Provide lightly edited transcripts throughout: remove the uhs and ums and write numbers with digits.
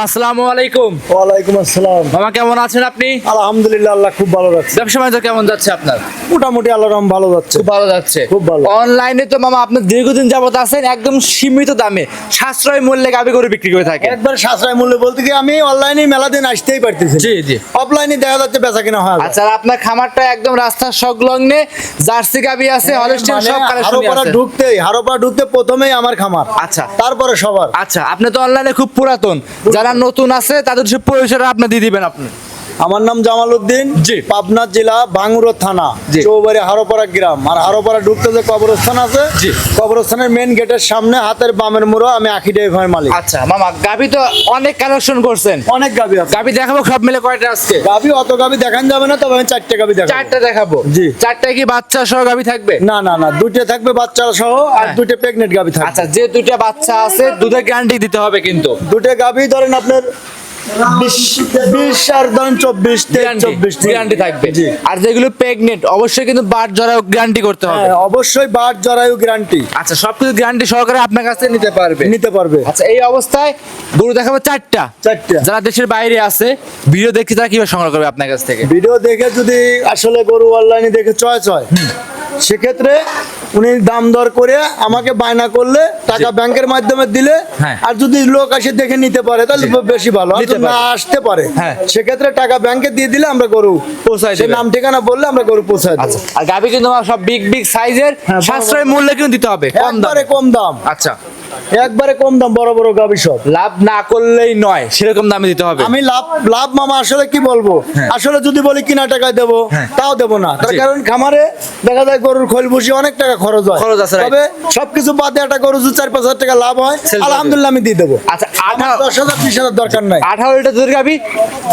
আসসালামু আলাইকুম। ওয়ালাইকুম আসসালাম। মামা কেমন আছেন আপনি? আলহামদুলিল্লাহ, আল্লাহ খুব ভালো রাখছে। ব্যবসা বাণিজ্য কেমন যাচ্ছে আপনার? মোটামুটি আল্লাহর রহমতে ভালো যাচ্ছে। খুব ভালো যাচ্ছে। খুব ভালো। অনলাইনে তো মামা আপনি দীর্ঘদিন যাবত আছেন, একদম সীমিত দামে সাশ্রয় মূল্যে গাভী গরু বিক্রি করে থাকেন। একবার সাশ্রয় মূল্য বলতে কি আমি অনলাইনে মেলা দিন আসতেই পারতেছি। জি জি। অফলাইনে দেখা যাচ্ছে বেচা কিনা হয়। আচ্ছা, আর আপনার খামারটা একদম রাস্তার সংলগ্নে, জার্সি গাভী আছে, হলস্টাইন সব কালেকশনই আছে। হারোপাড়া ঢুকতে প্রথমেই আমার খামার, আচ্ছা তারপরে সবার। আচ্ছা, আপনি তো অনলাইনে খুব পুরাতন, যারা নতুন আছে তাদের সব পরিচয়টা আপনি দিয়ে দিবেন আপনি। আমার নাম জামাল উদ্দিন, জি। পাবনা জেলা ভাঙ্গুড়া থানা, জি। চৌবাড়ি হারোপাড়া গ্রাম। আর হারোপাড়া ঢুকতে যে কবরস্থান আছে, জি। কবরস্থানের মেন গেটের সামনে হাতের বামের মোড়ো আমি আখি ডেভার মালিক। আচ্ছা মামা, গাভী তো অনেক কালেকশন করছেন, অনেক গাবি আছে। গাভী দেখাবো সব মিলে কয়টা আজকে? গাবি অত গাবি দেখান যাবে না, তবে আমি 4টে গাবি দেখাবো। চারটা দেখাবো। জি। চারটায় কি বাচ্চা সহ গাভী থাকবে? না না না, 2টে থাকবে বাচ্চা সহ, আর হ্যাঁ। 2টে প্রেগনেন্ট গাবি থাকবে। আচ্ছা, যে দুইটা বাচ্চা আছে দুধের গ্যারান্টি দিতে হবে কিন্তু। 2টে গাবি ধরেন আপনার 20 আর ধরেন 24 23 গ্যারান্টি থাকবে। জি। আর যেগুলো প্রেগনেন্ট অবশ্যই কিন্তু বাট জরায়ু গ্যারান্টি করতে হবে। হ্যাঁ, অবশ্যই বাট জরায়ু গ্যারান্টি আচ্ছা, সবকিছু গ্যারান্টি সহকারে আপনার কাছ থেকে নিতে পারবে। নিতে পারবে। আচ্ছা, এই অবস্থায় গরু দেখাবো চারটা। 4টে যারা দেশের বাইরে আছে ভিডিও দেখছি তারা কিভাবে সংগ্রহ করবে আপনার কাছ থেকে? ভিডিও দেখে যদি আসলে গরু অনলাইনে দেখে চয়েস হয়, সেক্ষেত্রে উনি দাম দর করে আমাকে বায়না করলে টাকা ব্যাংকের মাধ্যমে দিলে, হ্যাঁ। আর যদি লোক এসে দেখে নিতে পারে তাহলে বেশি ভালো। আর নিতে যদি না পারে। আসতে পারে, হ্যাঁ। সেক্ষেত্রে টাকা ব্যাংকে দিয়ে দিলে আমরা গরু পৌঁছায় সে দেবে। নাম ঠিকানা বললে আমরা গরু পৌঁছায় দেবো। আচ্ছা, আর গাভী কিন্তু আমার সব বিগ বিগ সাইজের, হ্যাঁ, বড় সাশ্রয় মূল্যে কিন্তু দিতে হবে, কম দাম। একবারে কম দাম, আচ্ছা, একবারে কম দাম, বড় বড় গাবি সব। লাভ না করলেই নয়, সেরকম দামে দিতে হবে। আমি লাভ লাভ মামা আসলে কি বলবো, হ্যাঁ। আসলে যদি বলি কিনা টাকায় দেবো, হ্যাঁ। তাও দেবো না। তার জি। কারণ খামারে দেখা যায় গরুর খোল ভুসি অনেক টাকা খরচ হয়। খরচ আছে, right. তবে সবকিছু বাদে একটা গরু যদি 4-5 হাজার টাকা লাভ হয়, Sell করবে। আলহামদুলিল্লাহ আমি দিয়ে দেবো। আচ্ছা, 10,000-20,000 দরকার নাই। 18 লিটার দুধের গাভী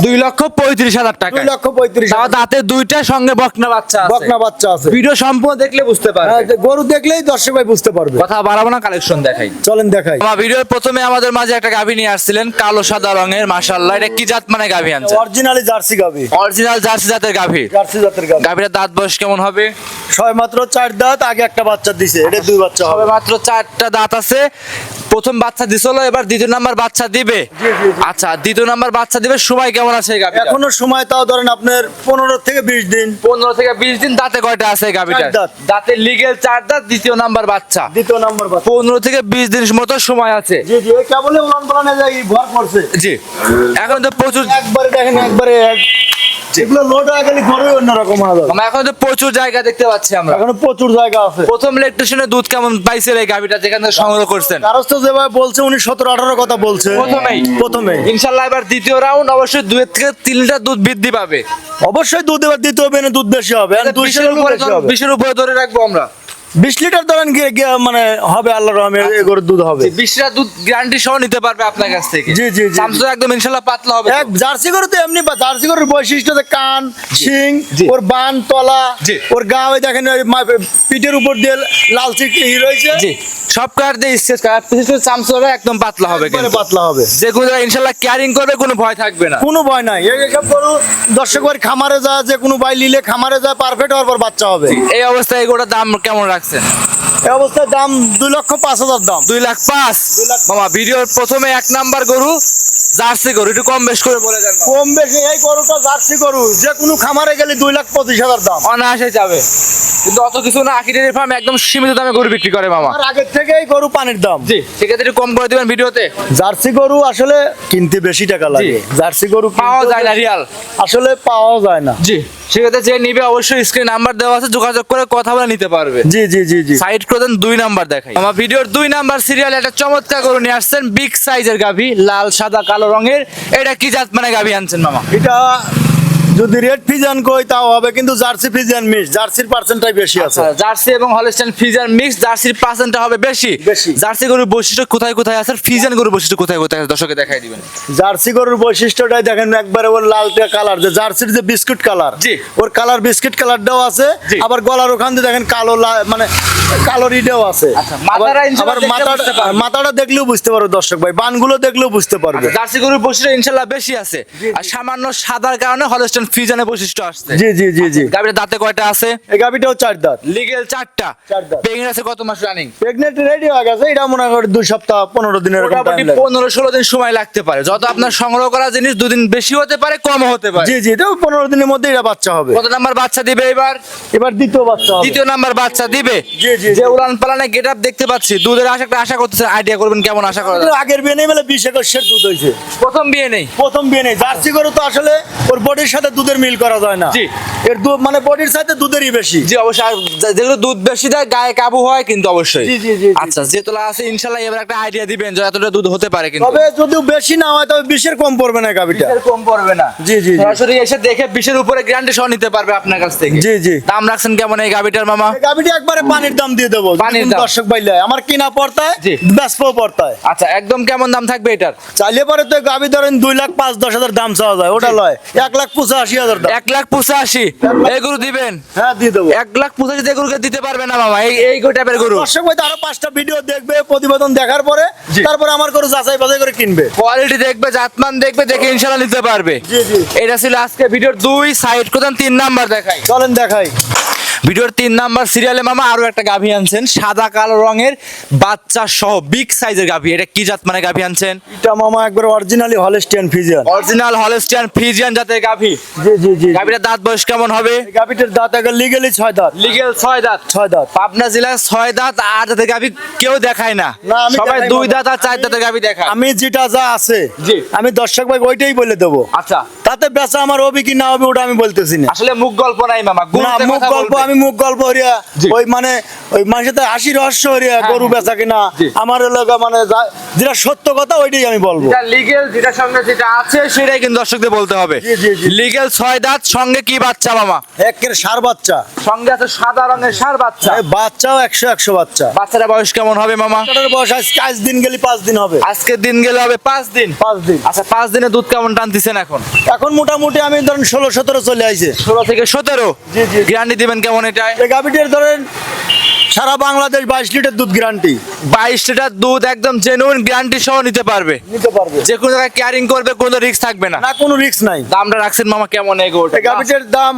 2,35,000 টাকা। 2,35,000 তাও দাঁতে দুইটা, সঙ্গে বকনা বাচ্চা আছে। বকনা বাচ্চা আছে। ভিডিও সম্পূর্ণ দেখলে বুঝতে পারবে। হ্যাঁ, গরু দেখলেই দর্শক ভাই বুঝতে পারবে। কথা বাড়াবো না, কালেকশন দেখাই। চলেন দেখাই। আমার ভিডিওর প্রথমে আমাদের মাঝে একটা গাভী নিয়ে আসছিলেন, কালো সাদা রঙের, মাশাআল্লাহ। এটা কি জাত মানে গাভী আনছে? অরিজিনালি জার্সি গাবি, অরিজিনাল জার্সি জাতের গাভী। জার্সি জাতের গাবি। গাভীর দাঁত বয়স কেমন হবে? ছয় মাত্র 4 দাঁত, আগে একটা বাচ্চা দিছে, এটা 2 বাচ্চা হবে। সবে মাত্র 4টা দাঁত আছে। প্রথম বাচ্চা দিছিল, এবার দ্বিতীয় নাম্বার বাচ্চা দিবে। জি, জি, জি। আচ্ছা, দ্বিতীয় নাম্বার বাচ্চা দিবে। সময় কেমন আছে এই গাভীটা? এখনো সময় তাও ধরেন আপনার 15 থেকে 20 দিন। 15 থেকে 20 দিন। দাঁতে কয়টা আছে এই গাভীটার? 4 দাঁত। দাঁতে লিগেল 4 দাঁত, দ্বিতীয় নাম্বার বাচ্চা। দ্বিতীয় নাম্বার বাচ্চা। 15 থেকে 20 দিন মতো সময় আছে। জি জি, এই কেবলই উলান পালানে যাই ভর করছে। জি। এখন তো প্রচুর একবারে দেখেন, একবারে যেগুলো লোড হয়ে গেলে গরুই অন্যরকম হয়ে যাবে। আমরা এখন তো প্রচুর জায়গা দেখতে পাচ্ছি আমরা। এখনো প্রচুর জায়গা আছে। প্রথম ইলেকট্রিশিয়ানের দুধ কেমন পাইছেন এই গাভীটা যেখান থেকে সংগ্রহ করছেন? কারণ তো যেভাবে বলছে উনি 17-18 কথা বলছে প্রথমেই। ইনশাআল্লাহ এবার দ্বিতীয় রাউন্ড অবশ্যই 2 থেকে 3 লিটার দুধ বৃদ্ধি পাবে। অবশ্যই দুধ এবার দিতে হবে, না দুধ বেশি হবে, আর 20 এর উপরে 20 এর উপরে ধরে রাখবো আমরা। 20 লিটার ধরেন মানে হবে, আল্লাহর রহমে এই গরুর দুধ হবে। 20 লিটার দুধ গ্যারান্টি সহ নিতে পারবে আপনার কাছ থেকে। জি, জি, জি। সামসু একদম ইনশাআল্লাহ পাতলা হবে। এক জার্সি গরু তো এমনি, জার্সি গরুর বৈশিষ্ট্য যে কান, শিং, জি। ওর বান, তলা, জি। ওর গা, ওই দেখেন ওই পিঠের উপর দিয়ে লাল চিক রয়েছে। জি, সব কার দিয়ে স্ট্রেচ কার, বিশেষ করে সামসু হবে একদম পাতলা হবে, একবারে কিন্তু পাতলা হবে। যে কোনো ইনশাআল্লাহ কেয়ারিং করবে, কোনো ভয় থাকবে না। কোনো ভয় নাই। এইসব গরু দর্শক ভাই খামারে যায়, যে কোনো ভাই নিলে খামারে যায়, পারফেক্ট হওয়ার পর বাচ্চা হবে। এই অবস্থায় এগুলোর দাম কেমন রাখছেন? এই অবস্থায় দাম 2,05,000 দাম। 2,05,000। 2,05,000 মামা, ভিডিওর প্রথমে 1 নাম্বার গরু জার্সি গরু, একটু কম বেশ করে বলে দেন মামা। কম বেশি এই গরুটা জার্সি গরু, যে কোনো খামারে গেলে 2,25,000 দাম। অনায়াসে যাবে, কিন্তু অত কিছু না। আখি ডেইরি ফার্ম একদম সীমিত দামে গরু বিক্রি করে মামা। আর আগের থেকেই গরু পানির দাম। জি, সেক্ষেত্রে একটু কম করে দিবেন ভিডিওতে। জার্সি গরু আসলে কিনতে বেশি টাকা লাগে। জার্সি গরু পাওয়া যায় না রিয়াল। আসলে পাওয়া যায় না। জি, সেক্ষেত্রে যে নিবে অবশ্যই স্ক্রিন নাম্বার দেওয়া আছে, যোগাযোগ করে কথা বলে নিতে পারবে। জি জি জি জি। সাইড করে দেন, 2 নাম্বার দেখাই। আমার ভিডিওর 2 নাম্বার সিরিয়াল একটা চমৎকার গরু নিয়ে আসছেন, বিগ সাইজের গাভী, লাল সাদা কালো রঙের। এটা কি জাত মানে গাভী আনছেন মামা? এটা যদি রেড ফিজান কই তাও হবে, কিন্তু জার্সি ফিজান মিক্স, জার্সির পার্সেন্টটাই বেশি আছে। জার্সি এবং হলস্টাইন ফিজিয়ান মিক্স, জার্সির পার্সেন্টটা হবে বেশি। বেশি। জার্সি গরুর বৈশিষ্ট্য কোথায় কোথায় আছে, ফিজিয়ান গরুর বৈশিষ্ট্য কোথায় কোথায় আছে, দর্শকে দেখাই দিবেন। জার্সি গরুর বৈশিষ্ট্যটাই দেখেন, একবারে ওর লালটা কালার, যে জার্সির যে বিস্কুট কালার, জি। ওর কালার বিস্কুট কালারটাও আছে। জি। আবার গলার ওখান দিয়ে দেখেন কালো মানে কালো রিডেও আছে। আচ্ছা, মাথাটা ইনশাআল্লাহ আবার দেখলে বুঝতে পারবে। মাথাটা দেখলেও বুঝতে পারবে দর্শক ভাই, বানগুলো দেখলেও বুঝতে পারবে। জার্সি গরুর বৈশিষ্ট্য ইনশাআল্লাহ বেশি আছে, আর সামান্য সাদার কারণে হলস্টাইন ফিউশনের বৈশিষ্ট্য আসছে। জি জি জি জি। গাবিটা দাঁতে কয়টা আছে? এই গাবিটাও 4 দাঁত। লিগেল 4টা। 4 দাঁত। প্রেগনেন্ট আছে কত মাস রানিং? প্রেগনেন্ট রেডি হয়ে গেছে, এটা মনে করে 2 সপ্তাহ 15 দিনের এরকম মোটামুটি টাইম লাগে। 15-16 দিন সময় লাগতে পারে। যত আপনার সংগ্রহ করা জিনিস 2 দিন বেশি হতে পারে, কম হতে পারে। জি জি, এটা 15 দিনের মধ্যে এটা বাচ্চা হবে। কত নাম্বার বাচ্চা দিবে এবার? এবার দ্বিতীয় বাচ্চা হবে। দ্বিতীয় নাম্বার বাচ্চা দিবে। জি, জি, যে জি। উলান পালানে গেটআপ দেখতে পাচ্ছি, দুধের আশা করতেছেন, আইডিয়া করবেন কেমন আশা করা যায়? আগের বিয়ে নেই বলে 20-21 দুধ হয়েছে। প্রথম বিয়ে নেই। প্রথম বিয়ে নেই। জার্সি গরু তো আসলে ওর বডির সাথে দুধের মিল করা যায় না। জি। এর দুধ মানে বডির সাথে দুধেরই বেশি। জি অবশ্যই। আর যেগুলো দুধ বেশি দেয় গায়ে কাবু হয় কিন্তু অবশ্যই। জি, জি, জি, জি। আচ্ছা, যে তোলা আছে ইনশাআল্লাহ এবার একটা আইডিয়া দিবেন যে এতটা দুধ হতে পারে কিন্তু। তবে যদি বেশি না হয় তবে 20-এর কম পড়বে না গাবিটা। বিশের কম পড়বে না। জি, জি, জি। সরাসরি এসে দেখে 20-এর উপরে গ্যারান্টি সহ নিতে পারবে আপনার কাছ থেকে। জি জি। দাম রাখছেন কেমন এই গাবিটার মামা? এই গাবিটা একবারে পানির দাম দিয়ে দেবো। পানির যদি দাম। দর্শক পাইলে আমার কিনা পড়তায়, জি। বেচবো পড়তায়। আচ্ছা, একদম কেমন দাম থাকবে এটার? চাইলে পরে তো গাবি ধরেন 2,05,10,000 দাম চাওয়া যায়, ওটা লয় 1,85,000 দাম। 1,85,000 এই গরু দিবেন? হ্যাঁ দিয়ে দেবো। 1,85,000 এই গরুকে দিতে পারবে না মামা? এই টাইপের গরু দর্শক ভাই আরো 5টা ভিডিও দেখবে, প্রতিবেদন দেখার পরে জি। তারপরে আমার গরু যাচাই বাছাই করে কিনবে। কোয়ালিটি দেখবে, জাতমান দেখবে, দেখে ইনশাআল্লাহ নিতে পারবে। জি জি। এটা ছিল আজকে ভিডিওর 2 সাইড কোদান 3 নাম্বার দেখাই। চলেন দেখাই। ভিডিওর 3 নাম্বার সিরিয়ালে মামা আরো একটা গাভী আনছেন, সাদা কালো রঙের বাচ্চা সহ বিগ সাইজের গাভী। এটা কি জাত মানে গাভী আনছেন? এটা মামা একবার originally Holstein Friesian. Original Holstein Friesian জাতের গাভী। জি জি জি। গাভীটার দাঁত বয়স কেমন হবে? এই গাবিটার দাঁত আগে লিগেলি 6 দাঁত। লিগেল 6 দাঁত। 6 দাঁত। পাবনা জেলায় 6 দাঁত আর দাঁতের গাভী কেউ দেখায় না। না, আমি সবাই দেখাই 2 বাবা। দাঁত আর 4 দাঁতের গাভী দেখায়। আমি যেটা যা আছে জি। আমি দর্শক ভাই ওইটাই বলে দেবো। আচ্ছা, তাতে বেচা আমার হবে কি না হবে ওটা আমি বলতেছি না। আসলে মুখ গল্প নাই মামা, না, গুরুত্বে মুখ কথা গল্প বলবে। আমি মুখ গল্প হরিয়া জি। ওই মানে ওই মানুষের সাথে হাসি রহস্য হরিয়া গরু হ্যাঁ। বেচা কিনা জি। আমার এলাকা মানে যেটা সত্য কথা ওইটাই আমি বলবো। যেটা লিগেল, যেটার সঙ্গে যেটা আছে সেটাই কিন্তু দর্শকদের বলতে হবে। জি, জি, জি। লিগেল 6 দাঁত, সঙ্গে কি বাচ্চা মামা? একের সার বাচ্চা। সঙ্গে আছে সাদা রঙের ষাঁড় বাচ্চা। এই বাচ্চাও 100 বাচ্চা। বাচ্চাটা বয়স কেমন হবে মামা? বাচ্চাটার বয়স আজ দিন গেলে 5 দিন হবে। আজকে দিন গেলে হবে 5 দিন। 5 দিন। আচ্ছা, 5 দিনে দুধ কেমন টানতেছেন এখন? এখন মোটামুটি আমি ধরেন 16-17 চলে আইছে। 16 থেকে 17। জি, জি। গ্যারান্টি দিবেন কেমন এটায়? এই গাভিটার ধরেন সারা বাংলাদেশ 22 লিটার দুধ গ্যারান্টি 22 লিটার দুধ একদম জেনুইন গ্যারান্টি সহ নিতে পারবে। নিতে পারবে। যে কোনো জায়গায় ক্যারিং করবে, কোনো রিস্ক থাকবে না। না কোনো রিস্ক নাই। দামটা রাখছেন মামা কেমন এই গরুটা? এই গাভিটার দাম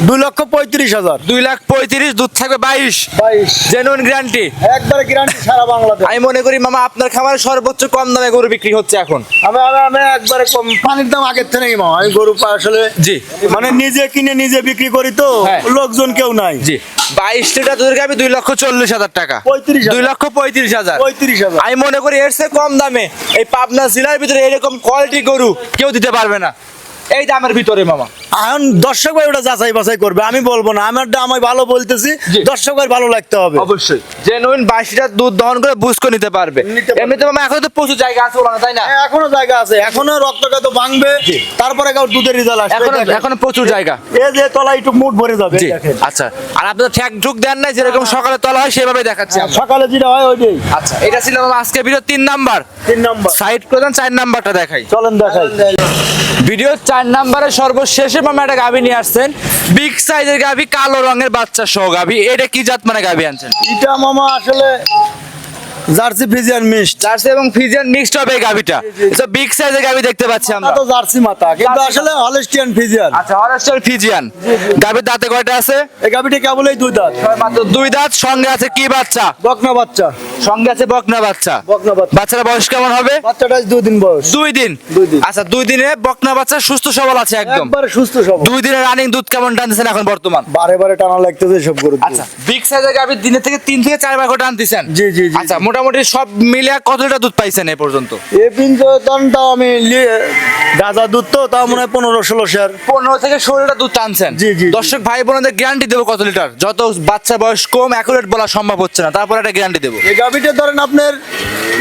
2,35,000। 2,35,000, দুধ থাকবে 22। 22 জেনুইন গ্যারান্টি। একবারে গ্যারান্টি সারা বাংলাদেশ। আমি মনে করি মামা আপনার খামারে সর্বোচ্চ কম দামে গরু বিক্রি হচ্ছে এখন। আমি একবারে কম পানির দাম আগের থেকে নেই মামা। আমি গরু আসলে জি। মানে নিজে কিনে নিজে বিক্রি করি তো, হ্যাঁ। লোকজন কেউ নাই। জি। 22 লিটার দুধের গাভী 2,40,000 টাকা। 35,000 2,35,000। 35,000। আমি মনে করি এর চেয়ে কম দামে এই পাবনা জেলার ভিতরে এরকম কোয়ালিটি গরু কেউ দিতে পারবে না এই দামের ভিতরে মামা। এখন দর্শক ভাই ওটা যাচাই বাছাই করবে, আমি বলবো না। আমারটা আমি ভালো বলতেছি, জি। দর্শক ভাই ভালো লাগতে হবে। অবশ্যই জেনুইন 22 লিটার দুধ দহন করে বুঝ করে নিতে পারবে। নিতে পারবে। এমনিতে মামা এখন তো প্রচুর জায়গা আছে ওখানে, তাই না? হ্যাঁ, এখনো জায়গা আছে, এখনো রক্তকাত ভাঙবে, জি। তারপরে কেউ দুধের রেজাল্ট আসবে। এখনো দেখেন। এখনো প্রচুর জায়গা। এই যে তলা একটু মুঠ ভরে যাবে, জি। দেখেন। আচ্ছা, আর আপনারা ঠ্যাক ঢুক দেন নাই, যেরকম সকালে তলা হয় সেভাবে দেখাচ্ছি আমরা। সকালে যেটা হয় ওইটাই। আচ্ছা, এটা ছিল মামা আজকে ভিডিও 3 নাম্বার। 3 নম্বর। সাইড প্রধান 4 নাম্বারটা দেখাই। চলেন দেখাই। ভিডিও 4 নাম্বারে সর্বশেষে মামা একটা গাভী নিয়ে আসছেন, বিগ সাইজের গাভী, কালো রঙের বাচ্চা সহ গাভী। এটা কি জাত মানে গাভী আনছেন? এটা মামা আসলে জার্সি ফিজিয়ান মিক্সড। জার্সি এবং ফিজিয়ান মিক্সড হবে এই গাভীটা। এটা বিগ সাইজের গাভী দেখতে পাচ্ছি আমরা। তো জার্সি মাথা, কিন্তু জার্সি আসলে হলস্টিয়ান ফিজিয়ান। আচ্ছা, হলস্টাইন ফিজিয়ান। গাভীর দাঁতে কয়টা আছে? এই গাভিটা কেবলই 2 দাঁত। মাত্র 2 দাঁত। সঙ্গে আছে কি বাচ্চা? বকনা বাচ্চা। সঙ্গে আছে বকনা বাচ্চা। বকনা বাচ্চা। বাচ্চার বয়স কেমন হবে? বাচ্চাটা 2 দিন বয়স। 2 দিন। 2 দিন। আচ্ছা, 2 দিনে বকনা বাচ্চা সুস্থ সবল আছে একদম। একবারে সুস্থ সবল। 2 দিনের রানিং দুধ কেমন টানতেছেন এখন বর্তমান? বারে বারে টানা লাগতেছে সব গরু। আচ্ছা, বিগ সাইজের গাভী দিনে থেকে 3 থেকে 4 বার করে টানতেছেন। জি জি জি। আচ্ছা, মোটামুটি সব মিলিয়ে কত লিটার দুধ পাইছেন এই পর্যন্ত? এই পিঞ্জনটাও আমি গাজা দুধ তো তাও মনে হয় 15-16 শেয়ার। 15 থেকে 16 লিটার দুধ টানছেন। জি, জি, জি। দর্শক ভাই বোনদের গ্যারান্টি দেবো কত লিটার? যত বাচ্চা বয়স কম অ্যাকুরেট বলা সম্ভব হচ্ছে না, তারপর একটা গ্যারান্টি দেবো। এই গাভিটা ধরেন আপনার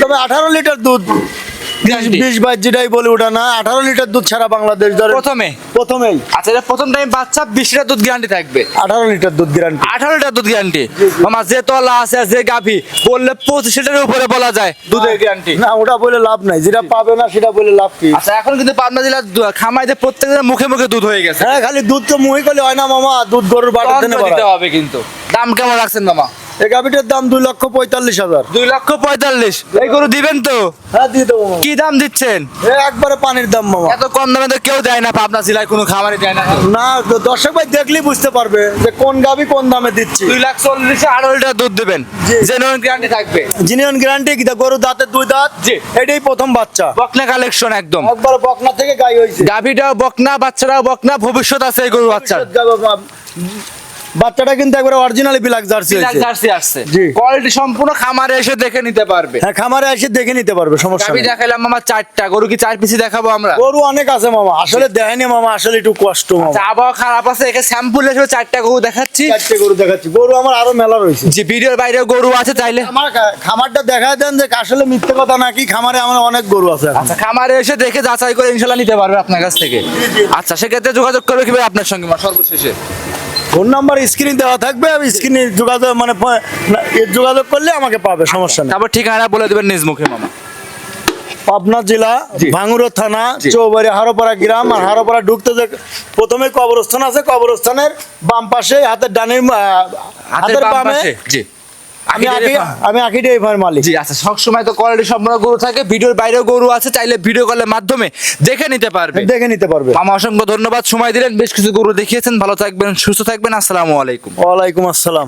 তবে 18 লিটার দুধ, Guarantee। 20-22 যেটাই বলি ওটা না, 18 লিটার দুধ সারা বাংলাদেশ ধরে প্রথমেই। আচ্ছা, এটা প্রথম টাইম বাচ্চা 20 লিটার দুধ গ্যারান্টি থাকবে। 18 লিটার দুধ গ্যারান্টি। 18 লিটার দুধ গ্যারান্টি। মামা যে তলা আছে আর যে গাভী বললে 25 লিটারের উপরে বলা যায় দুধের গ্যারান্টি। না ওটা বলে লাভ নাই, যেটা পাবে না সেটা বলে লাভ কি? আচ্ছা, এখন কিন্তু পাবনা জেলার খামাইতে প্রত্যেকজনের মুখে মুখে দুধ হয়ে গেছে। হ্যাঁ, খালি দুধ তো মুহি করলে হয় না মামা, দুধ গরুর বাড়িতে তখন তো দিতে হবে কিন্তু। দাম কেমন রাখছেন মামা? এই গাভিটার দাম 2,45,000। 2,45,000 এই গরু দিবেন তো? হ্যাঁ দিয়ে দেবো মামা। কি দাম দিচ্ছেন? একবারে পানির দাম মামা। এত কম দামে তো কেউ দেয় না, পাবনা জেলায় কোনো খামারে দেয় না। না দর্শক ভাই দেখলেই বুঝতে পারবে যে কোন গাভি কোন দামে দিচ্ছি। 2,40,000 8 লিটার দুধ দিবেন, জি। জেনুইন গ্যারান্টি থাকবে। জিনিয়ন গ্যারান্টি কি গরু দাঁতের 2 দাঁত, জি। এটাই প্রথম বাচ্চা, বকনা কালেকশন একদম। একবার বকনা থেকে গাই হয়েছে। গাভিটাও বকনা, বাচ্চারাও বকনা, ভবিষ্যৎ আছে এই গরু বাচ্চার। বাচ্চাটা কিন্তু একবার অরিজিনালি ব্ল্যাক জার্সি ব্ল্যাক হয়েছে। জার্সি আসছে, জি। কোয়ালিটি সম্পূর্ণ খামারে এসে দেখে নিতে পারবে। হ্যাঁ খামারে এসে দেখে নিতে পারবে, সমস্যা গাভি নেই। দেখাইলাম মামা 4টা, গরু কি 4 পিসি দেখাবো আমরা? গরু অনেক আছে মামা, আসলে দেয়নি মামা, আসলে একটু কষ্ট মামা। আচ্ছা, আবহাওয়া খারাপ আছে, একে স্যাম্পল হিসেবে 4টা গরু দেখাচ্ছি। 4টে গরু দেখাচ্ছি, গরু আমার আরো মেলা রয়েছে। জি, ভিডিওর বাইরেও গরু আছে, চাইলে আমার খামারটা দেখায় দেন যে আসলে মিথ্যে কথা নাকি, খামারে আমার অনেক গরু আছে এখন। আচ্ছা, খামারে এসে দেখে যাচাই করে ইনশাল্লাহ নিতে পারবে আপনার কাছ থেকে। জি। আচ্ছা, সেক্ষেত্রে যোগাযোগ করবে কিভাবে আপনার সঙ্গে সর্বশেষে? ফোন নাম্বার স্ক্রিনে দেওয়া থাকবে, আমি স্ক্রিনে যোগাযোগ মানে যোগাযোগ করলে আমাকে পাবে, সমস্যা নেই। তারপর ঠিকানা বলে দেবেন নিজ মুখে মামা। পাবনা জেলা, জি। ভাঙ্গুড়া থানা, জি। চৌবাড়ি হারোপাড়া গ্রাম। আর হারোপাড়া ঢুকতে যে প্রথমে কবরস্থান আছে, কবরস্থানের বাম পাশে হাতের ডানের হাতের বাম বামে পাশে, জি। আমি আখি ডেইভার মালিক। জি, আচ্ছা, সবসময় তো কোয়ালিটি সম্পন্ন গরু থাকে, ভিডিওর বাইরেও গরু আছে, চাইলে ভিডিও কলের মাধ্যমে দেখে নিতে পারবে। দেখে নিতে পারবে। মামা অসংখ্য ধন্যবাদ, সময় দিলেন, বেশ কিছু গরু দেখিয়েছেন। ভালো থাকবেন, সুস্থ থাকবেন, আসসালামু আলাইকুম। ওয়ালাইকুম আসসালাম।